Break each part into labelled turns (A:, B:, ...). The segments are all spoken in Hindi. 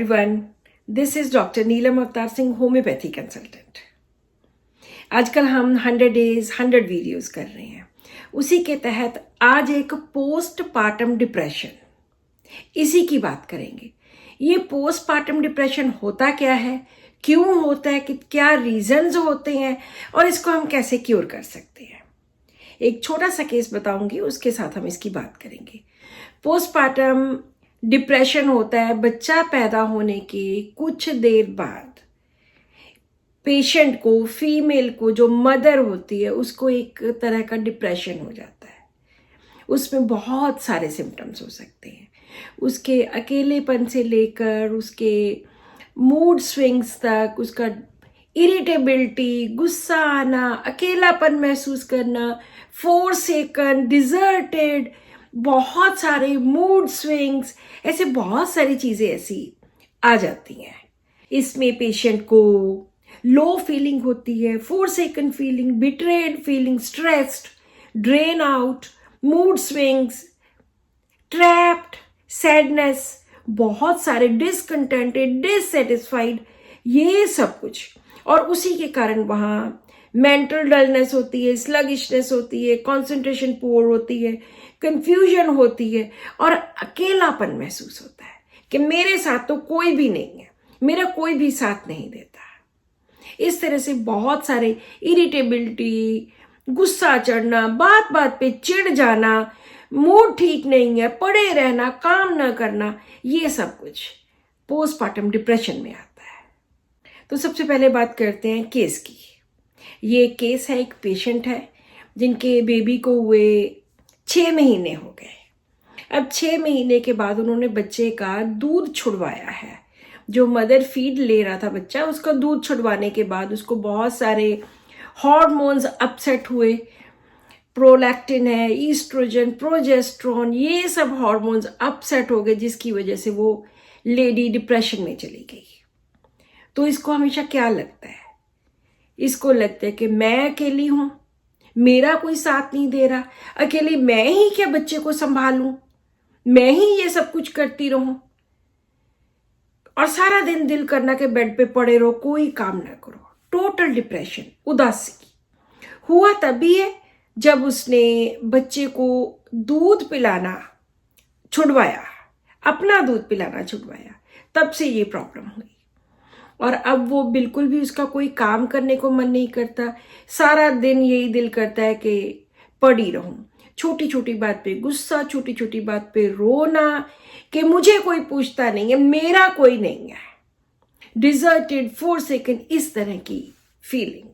A: everyone. This is Dr. Neelam Avtar Singh, homeopathy consultant. आजकल हम 100 डेज 100 वीडियोस कर रहे हैं. उसी के तहत आज एक पोस्टपार्टम डिप्रेशन, इसी की बात करेंगे. ये पोस्टपार्टम डिप्रेशन होता क्या है, क्यों होता है, कि क्या रीजंस होते हैं और इसको हम कैसे क्योर कर सकते हैं. एक छोटा सा केस बताऊंगी, उसके साथ हम इसकी बात करेंगे. पोस्टपार्टम डिप्रेशन होता है बच्चा पैदा होने के कुछ देर बाद. पेशेंट को, फीमेल को, जो मदर होती है, उसको एक तरह का डिप्रेशन हो जाता है. उसमें बहुत सारे सिम्टम्स हो सकते हैं. उसके अकेलेपन से लेकर उसके मूड स्विंग्स तक, उसका इरिटेबिलिटी, गुस्सा आना, अकेलापन महसूस करना, फोरसेकन, डिजर्टेड, बहुत सारे मूड स्विंग्स, ऐसे बहुत सारी चीज़ें ऐसी आ जाती हैं. इसमें पेशेंट को लो फीलिंग होती है, forsaken feeling, betrayed feeling, stressed, drain out, mood swings, trapped, sadness, बहुत सारे डिसकंटेंटेड, डिससेटिस्फाइड, ये सब कुछ. और उसी के कारण वहाँ मेंटल डलनेस होती है, स्लगिशनेस होती है, कंसंट्रेशन पुअर होती है, कंफ्यूजन होती है और अकेलापन महसूस होता है कि मेरे साथ तो कोई भी नहीं है, मेरा कोई भी साथ नहीं देता. इस तरह से बहुत सारे इरिटेबिलिटी, गुस्सा चढ़ना, बात बात पे चिढ़ जाना, मूड ठीक नहीं है, पड़े रहना, काम ना करना, ये सब कुछ पोस्टपार्टम डिप्रेशन में आता है. तो सबसे पहले बात करते हैं केस की. ये केस है, एक पेशेंट है जिनके बेबी को हुए 6 महीने हो गए. अब 6 महीने के बाद उन्होंने बच्चे का दूध छुड़वाया है. जो मदर फीड ले रहा था बच्चा, उसका दूध छुड़वाने के बाद उसको बहुत सारे हार्मोन्स अपसेट हुए. प्रोलैक्टिन है, ईस्ट्रोजन, प्रोजेस्ट्रॉन, ये सब हार्मोन्स अपसेट हो गए, जिसकी वजह से वो लेडी डिप्रेशन में चली गई. तो इसको हमेशा क्या लगता है, इसको लगता है कि मैं अकेली हूं, मेरा कोई साथ नहीं दे रहा, अकेली मैं ही क्या बच्चे को संभालूं, मैं ही ये सब कुछ करती रहूं, और सारा दिन दिल करना कि बेड पे पड़े रहो, कोई काम ना करो. टोटल डिप्रेशन, उदासी. हुआ तभी है जब उसने बच्चे को दूध पिलाना छुड़वाया, अपना दूध पिलाना छुड़वाया, तब से ये प्रॉब्लम हुई. और अब वो बिल्कुल भी उसका कोई काम करने को मन नहीं करता. सारा दिन यही दिल करता है कि पड़ी रहूं. छोटी छोटी बात पे गुस्सा, छोटी छोटी बात पे रोना कि मुझे कोई पूछता नहीं है, मेरा कोई नहीं है. डिजर्टेड, फोरसेकन, इस तरह की फीलिंग.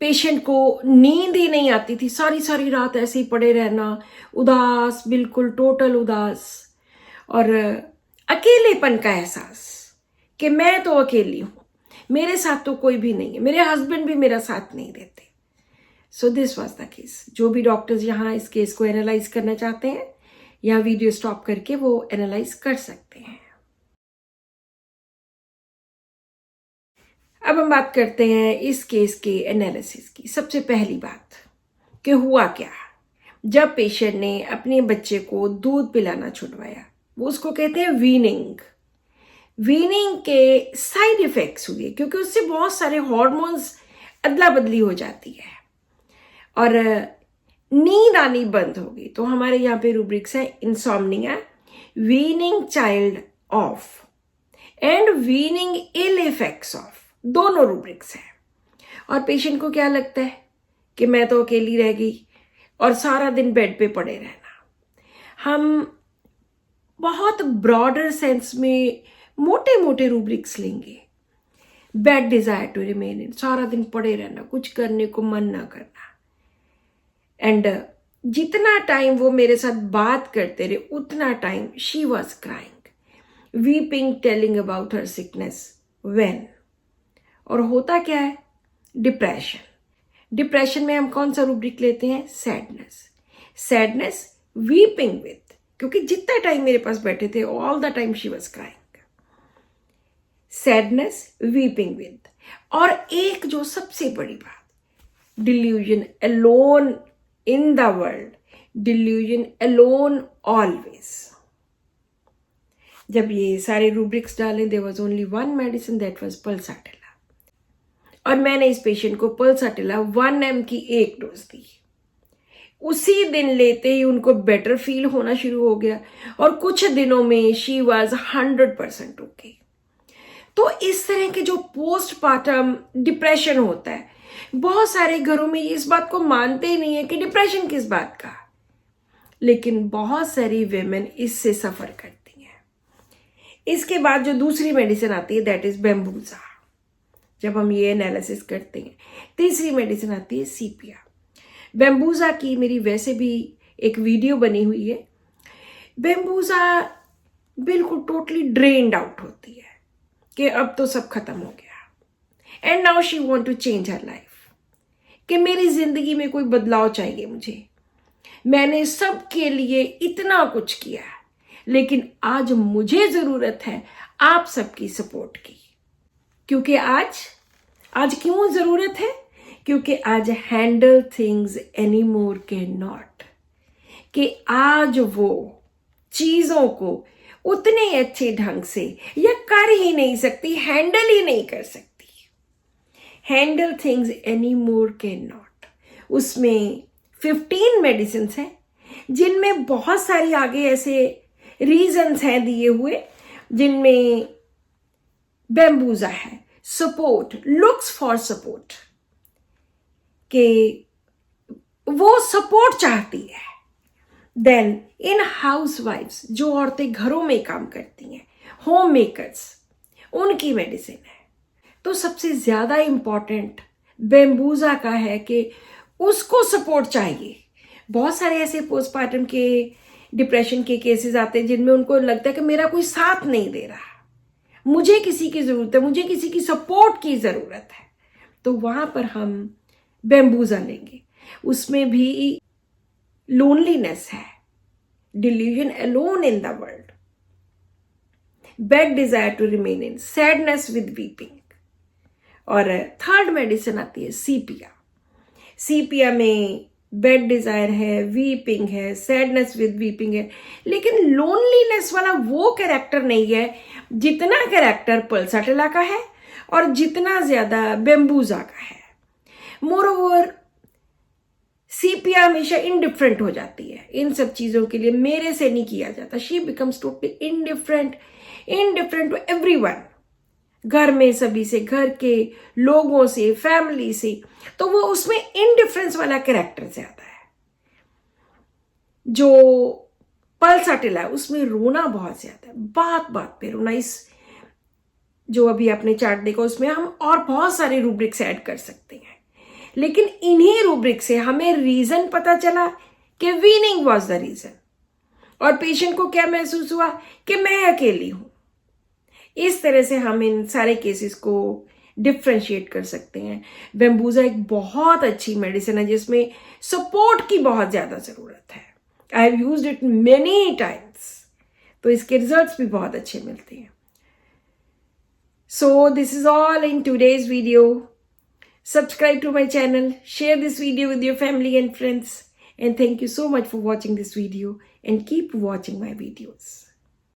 A: पेशेंट को नींद ही नहीं आती थी, सारी सारी रात ऐसे ही पड़े रहना, उदास, बिल्कुल टोटल उदास, और अकेलेपन का एहसास कि मैं तो अकेली हूं, मेरे साथ तो कोई भी नहीं है, मेरे हस्बैंड भी मेरा साथ नहीं देते. So this was the case. जो भी डॉक्टर्स यहाँ इस केस को एनालाइज करना चाहते हैं, यहाँ वीडियो स्टॉप करके वो एनालाइज कर सकते हैं. अब हम बात करते हैं इस केस के एनालिसिस की. सबसे पहली बात कि हुआ क्या जब पेशेंट ने अपने बच्चे को दूध पिलाना छुड़वाया. वो उसको कहते हैं वीनिंग. वीनिंग के साइड इफेक्ट्स हुए क्योंकि उससे बहुत सारे हार्मोन्स अदला बदली हो जाती है और नींद आनी बंद हो गई. तो हमारे यहाँ पे रूब्रिक्स है insomnia, weaning child of and weaning ill effects of, दोनों रूब्रिक्स हैं. और पेशेंट को क्या लगता है कि मैं तो अकेली रह गई और सारा दिन बेड पे पड़े रहना. हम बहुत ब्रॉडर सेंस में मोटे मोटे रूब्रिक्स लेंगे. Bad desire to remain in, सारा दिन पड़े रहना, कुछ करने को मन ना करना. एंड जितना टाइम वो मेरे साथ बात करते रहे, उतना time she was crying, weeping, telling about her sickness. When, और होता क्या है, डिप्रेशन. डिप्रेशन में हम कौन सा रूब्रिक लेते हैं, सैडनेस. सैडनेस वीपिंग विद, क्योंकि जितना टाइम मेरे पास बैठे थे, all the time she was crying. Sadness, weeping with. और एक जो सबसे बड़ी बात, delusion, alone in the world, delusion, alone always. जब ये सारे रूब्रिक्स डाले, there was only one medicine, that was pulsatilla. और मैंने इस पेशेंट को पल्साटिला 1 mg की एक डोज दी। उसी दिन लेते ही उनको बेटर फील होना शुरू हो गया और कुछ दिनों में शी वाज 100% ओके। तो इस तरह के जो पोस्टपार्टम डिप्रेशन होता है, बहुत सारे घरों में इस बात को मानते ही नहीं है कि डिप्रेशन किस बात का, लेकिन बहुत सारी विमेन इससे सफर करती हैं। इसके बाद जो दूसरी मेडिसिन आती है दैट इज बेम्बूजा। जब हम ये एनालिसिस करते हैं, तीसरी मेडिसिन आती है सीपिया। बेम्बूजा की मेरी वैसे भी एक वीडियो बनी हुई है। बेम्बूजा बिल्कुल टोटली ड्रेन्ड आउट होती है कि अब तो सब खत्म हो गया and now she want to change her life, कि मेरी जिंदगी में कोई बदलाव चाहिए मुझे। मैंने सबके लिए इतना कुछ किया लेकिन आज मुझे जरूरत है आप सबकी सपोर्ट की। क्योंकि आज क्यों जरूरत है? क्योंकि आज handle things any more can not, कि आज वो चीजों को उतने अच्छे ढंग से या कर ही नहीं सकती, हैंडल ही नहीं कर सकती। Handle things any more can not. उसमें 15 मेडिसिन हैं जिनमें बहुत सारी आगे ऐसे रीजंस हैं दिए हुए, जिनमें बेम्बूजा है सपोर्ट, लुक्स फॉर सपोर्ट, कि वो सपोर्ट चाहती है। देन इन हाउसवाइफ्स, जो औरतें घरों में काम करती हैं, होम मेकर्स, उनकी मेडिसिन है। तो सबसे ज्यादा इंपॉर्टेंट बेम्बूजा का है कि उसको सपोर्ट चाहिए। बहुत सारे ऐसे पोस्टपार्टम के डिप्रेशन के केसेस आते हैं जिनमें उनको लगता है कि मेरा कोई साथ नहीं दे रहा, मुझे किसी की जरूरत है, मुझे किसी की सपोर्ट की जरूरत है। तो वहां पर हम बेम्बूजा लेंगे। उसमें भी लोनलीनेस है, delusion alone in the world, bad desire to remain in, sadness with weeping. और थर्ड मेडिसिन आती है सीपिया। सीपिया में बैड डिजायर है, वीपिंग है, सैडनेस विद वीपिंग है, लेकिन लोनलीनेस वाला वो कैरेक्टर नहीं है जितना कैरेक्टर पल्साटिला का है और जितना ज्यादा बेम्बूजा का है। मोरओवर सीपिया हमेशा इंडिफरेंट हो जाती है इन सब चीजों के लिए, मेरे से नहीं किया जाता। She becomes totally indifferent to everyone, घर में सभी से, घर के लोगों से, फैमिली से। तो वो उसमें इनडिफरेंस वाला कैरेक्टर ज्यादा है। जो पल्साटिला उसमें रोना बहुत ज्यादा है, बात बात पे रोना। इस जो अभी आपने चार्ट देखा उसमें हम और बहुत सारे रूब्रिक्स ऐड कर सकते हैं, लेकिन इन्हीं रूब्रिक से हमें रीजन पता चला कि वीनिंग वॉज द रीजन, और पेशेंट को क्या महसूस हुआ कि मैं अकेली हूं। इस तरह से हम इन सारे केसेस को डिफ्रेंशिएट कर सकते हैं। बेम्बूजा एक बहुत अच्छी मेडिसिन है जिसमें सपोर्ट की बहुत ज्यादा जरूरत है। I have used it many times, तो इसके रिजल्ट्स भी बहुत अच्छे मिलते हैं। So this is all in today's video. Subscribe to my channel, share this video with your family and friends, and thank you so much for watching this video and keep watching my videos.